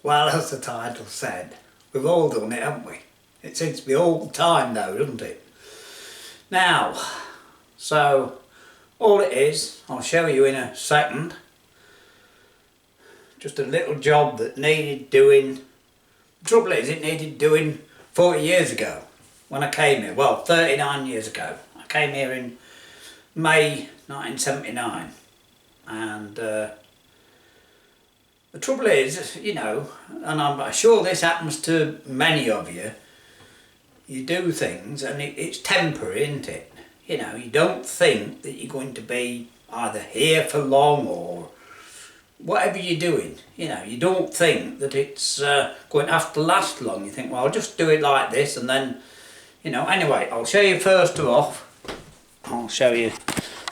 Well, as the title said, we've all done it, haven't we? It seems to be all the time though, doesn't it? Now, so all it is, I'll show you in a second, just a little job that needed doing. The trouble is, it needed doing 40 years ago when I came here. Well, 39 years ago. I came here in May 1979, and the trouble is, you know, and I'm sure this happens to many of you, you do things and it's temporary, isn't it? You know, you don't think that you're going to be either here for long or whatever you're doing. You know, you don't think that it's going to have to last long. You think, well, I'll just do it like this and then, you know, anyway, I'll show you first off. I'll show you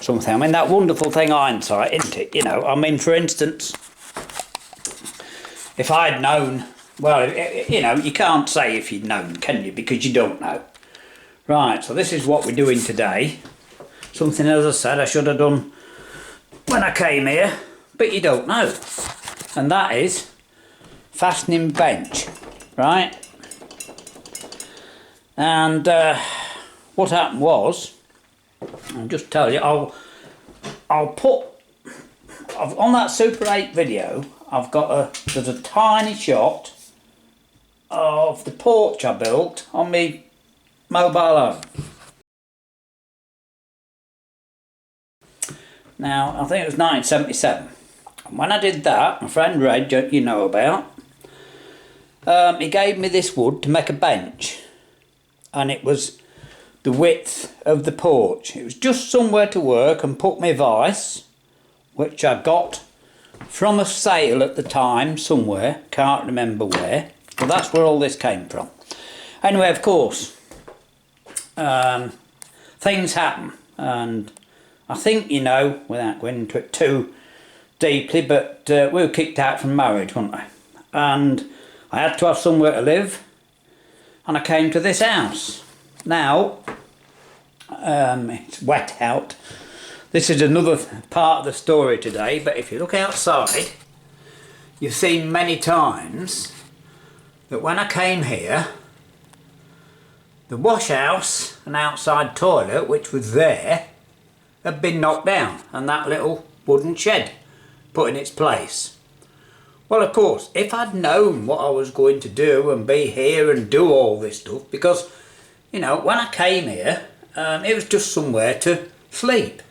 something. I mean, that wonderful thing, hindsight, isn't it? You know, I mean, for instance, if I'd known, well, you know, you can't say if you'd known, can you? Because you don't know. Right, so this is what we're doing today. Something, as I said, I should have done when I came here, but you don't know. And that is fastening bench, right? And what happened was, I'll just tell you, I'll put, on that Super 8 video, I've got there's a tiny shot of the porch I built on my mobile home. Now, I think it was 1977. And when I did that, my friend Red, you know about, he gave me this wood to make a bench. And it was the width of the porch. It was just somewhere to work and put my vice, which I got from a sale at the time somewhere, can't remember where. Well, that's where all this came from. Anyway, of course, things happen, and I think, you know, without going into it too deeply, but we were kicked out from marriage, weren't we? And I had to have somewhere to live, and I came to this house. Now, it's wet out. This is another part of the story today, but if you look outside, you've seen many times that when I came here, the wash house and outside toilet, which was there, had been knocked down and that little wooden shed put in its place. Well, of course, if I'd known what I was going to do and be here and do all this stuff, because, you know, when I came here, it was just somewhere to sleep.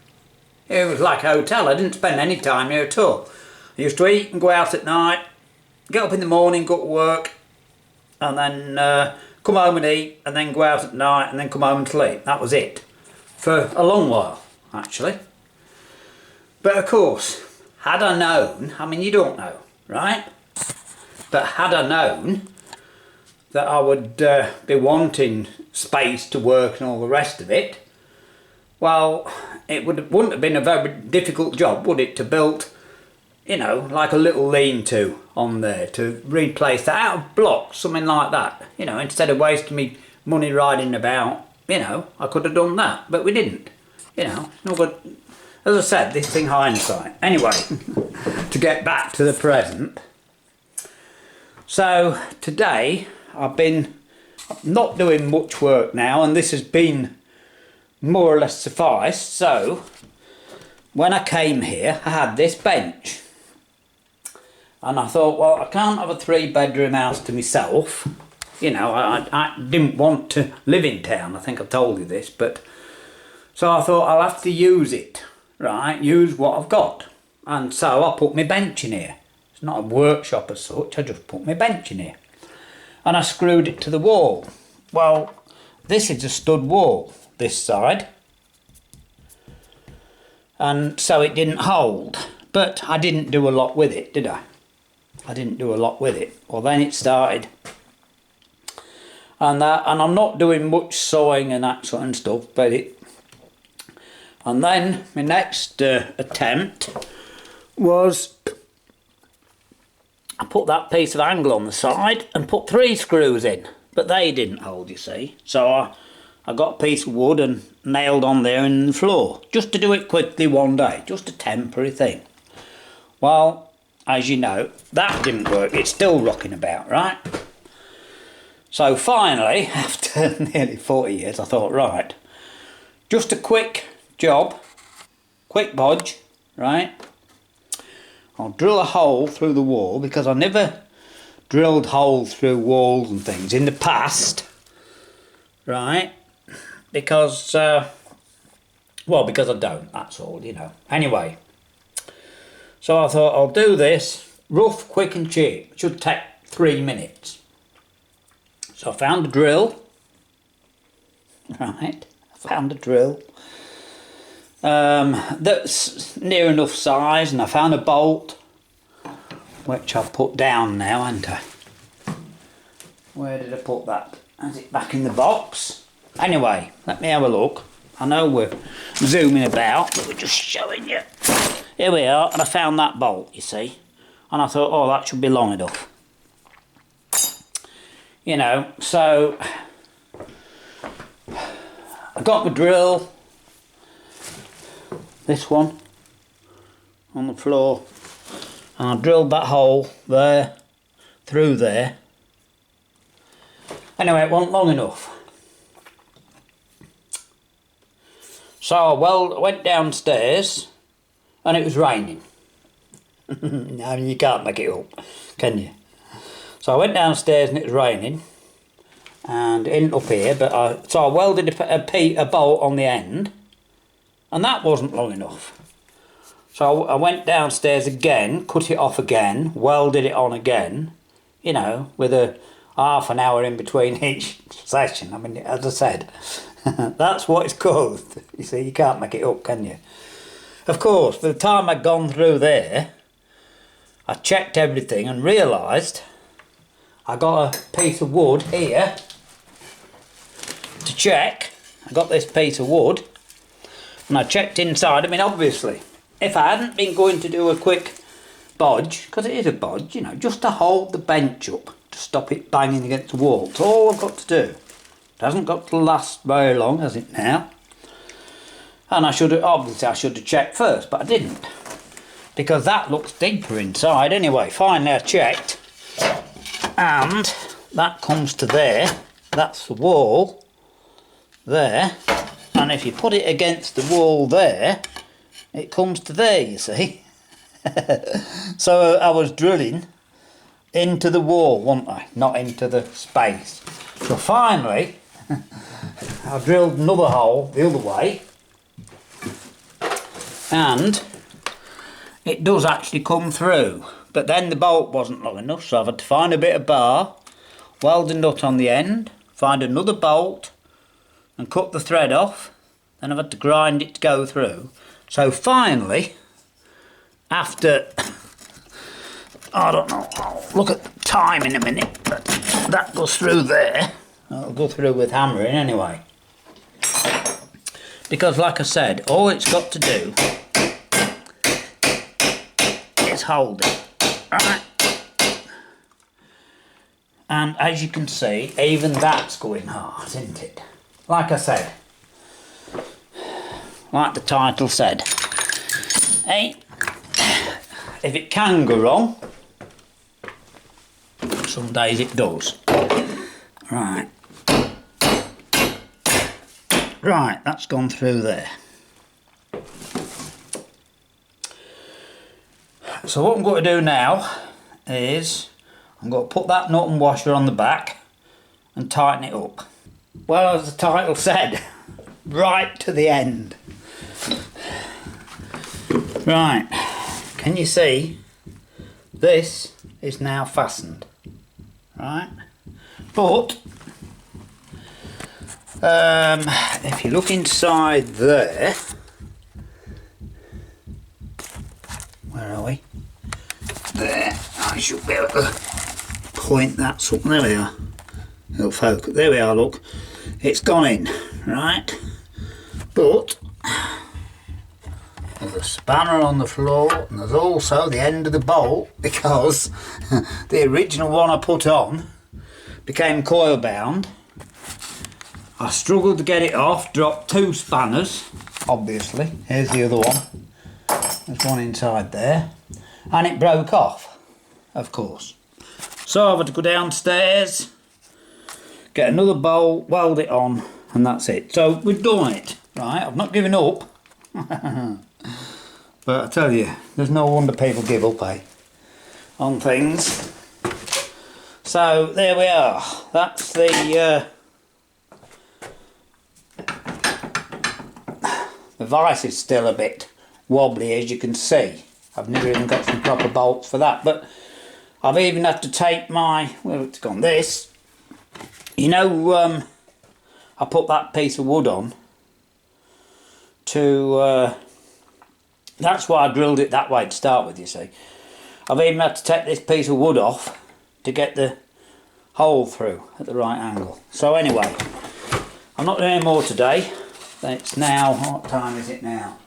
It was like a hotel. I didn't spend any time here at all. I used to eat and go out at night, get up in the morning, go to work, and then come home and eat, and then go out at night, and then come home and sleep. That was it. For a long while, actually. But of course, had I known, I mean, you don't know, right? But had I known that I would be wanting space to work and all the rest of it, well, it wouldn't have been a very difficult job, would it, to build, you know, like a little lean-to on there, to replace that out of blocks, something like that. You know, instead of wasting me money riding about, you know, I could have done that, but we didn't. You know, no good. As I said, this thing hindsight. Anyway, to get back to the present. So, today, I've been not doing much work now, and this has been more or less sufficed. So, when I came here, I had this bench. And I thought, well, I can't have a 3-bedroom house to myself. You know, I didn't want to live in town. I think I've told you this, but so I thought I'll have to use it, right? Use what I've got. And so I put my bench in here. It's not a workshop as such, I just put my bench in here. And I screwed it to the wall. Well, this is a stud wall, this side. And so it didn't hold. But I didn't do a lot with it, did I? I didn't do a lot with it. Well, then it started. And I'm not doing much sewing and that sort of stuff, but it. And then my next attempt was I put that piece of angle on the side and put 3 screws in, but they didn't hold, you see. So I got a piece of wood and nailed on there in the floor, just to do it quickly one day, just a temporary thing. Well, as you know, that didn't work. It's still rocking about, right? So finally, after nearly 40 years, I thought, right, just a quick job, quick bodge, right? I'll drill a hole through the wall, because I never drilled holes through walls and things in the past, right? Because, well, because I don't, that's all, you know. Anyway, so I thought I'll do this rough, quick and cheap. It should take 3 minutes. So I found a drill, right? I found a drill that's near enough size, and I found a bolt, which I've put down now, haven't I? Where did I put that? Is it back in the box? Anyway, let me have a look. I know we're zooming about, but we're just showing you. Here we are, and I found that bolt, you see. And I thought, oh, that should be long enough. You know, so I got my drill, this one, on the floor, and I drilled that hole there, through there. Anyway, it wasn't long enough. So I went downstairs, and it was raining. No, you can't make it up, can you? So I went downstairs and it was raining, and it isn't up here, but so I welded a bolt on the end, and that wasn't long enough. So I went downstairs again, cut it off again, welded it on again, you know, with a half an hour in between each session. I mean, as I said, that's what it's called. You see, you can't make it up, can you? Of course, by the time I'd gone through there, I checked everything and realised I got a piece of wood here to check. I got this piece of wood and I checked inside. I mean, obviously, if I hadn't been going to do a quick bodge, because it is a bodge, you know, just to hold the bench up, to stop it banging against the wall. That's all I've got to do. It hasn't got to last very long, has it now? And obviously I should have checked first, but I didn't. Because that looks deeper inside. Anyway, finally I checked. And that comes to there. That's the wall. There. And if you put it against the wall there, it comes to there, you see. So I was drilling into the wall, wasn't I? Not into the space. So finally, I drilled another hole the other way. And it does actually come through. But then the bolt wasn't long enough, so I've had to find a bit of bar, weld a nut on the end, find another bolt, and cut the thread off. Then I've had to grind it to go through. So finally, after, I don't know, I'll look at the time in a minute, but that goes through there. I'll go through with hammering anyway. Because like I said, all it's got to do is hold it. Right. And as you can see, even that's going hard, isn't it? Like I said, like the title said, hey, if it can go wrong, some days it does. Right. Right, that's gone through there. So what I'm going to do now is I'm going to put that nut and washer on the back and tighten it up. Well, as the title said, right to the end. Right, can you see? This is now fastened, right? But if you look inside there, where are we? There, I should be able to point that something. There we are. It'll focus. There we are, look. It's gone in, right? But there's a spanner on the floor, and there's also the end of the bolt, because the original one I put on became coil bound. I struggled to get it off, dropped 2 spanners, obviously. Here's the other one. There's one inside there. and it broke off, of course. So I've had to go downstairs, get another bolt, weld it on, and that's it. So we've done it, right? I've not given up. But I tell you, there's no wonder people give up, eh? On things. So there we are. That's the vise is still a bit wobbly, as you can see. I've never even got some proper bolts for that, but I've even had to take my, well, it's gone this. You know, I put that piece of wood on to, that's why I drilled it that way to start with, you see. I've even had to take this piece of wood off to get the hole through at the right angle. So anyway, I'm not doing any more today. It's now, what time is it now?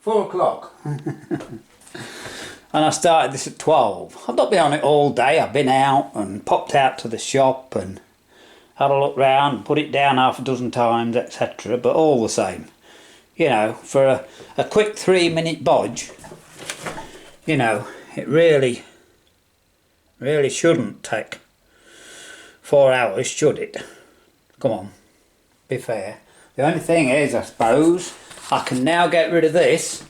4 o'clock. And I started this at 12. I've not been on it all day. I've been out and popped out to the shop and had a look round, put it down half a dozen times, etc. But all the same, you know, for a quick 3-minute bodge, you know, it really shouldn't take 4 hours, should it? Come on, be fair. The only thing is, I suppose, I can now get rid of this,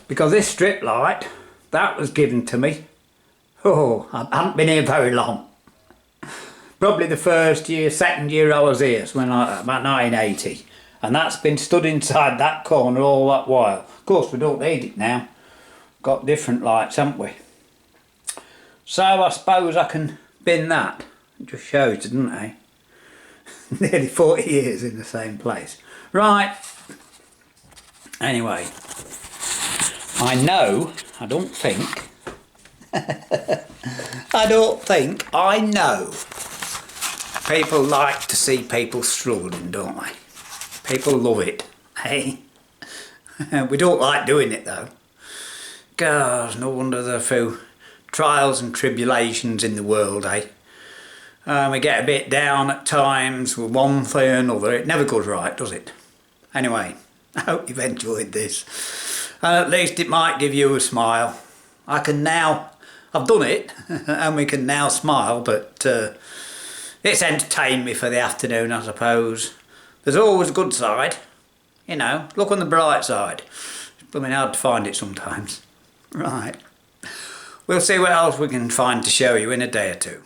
because this strip light, that was given to me. Oh, I haven't been here very long. Probably the first year, second year I was here, so about 1980. And that's been stood inside that corner all that while. Of course, we don't need it now. Got different lights, haven't we? So I suppose I can bin that. It just shows, doesn't it? Nearly 40 years in the same place. Right. Anyway, I know, I know people like to see people struggling, don't they? People love it, eh? We don't like doing it though. God, no wonder there are a few trials and tribulations in the world, eh? We get a bit down at times with one thing or another. It never goes right, does it? Anyway, I hope you've enjoyed this. And at least it might give you a smile. I can now, I've done it, and we can now smile, but it's entertained me for the afternoon, I suppose. There's always a good side. You know, look on the bright side. It's blooming hard to find it sometimes. Right. We'll see what else we can find to show you in a day or two.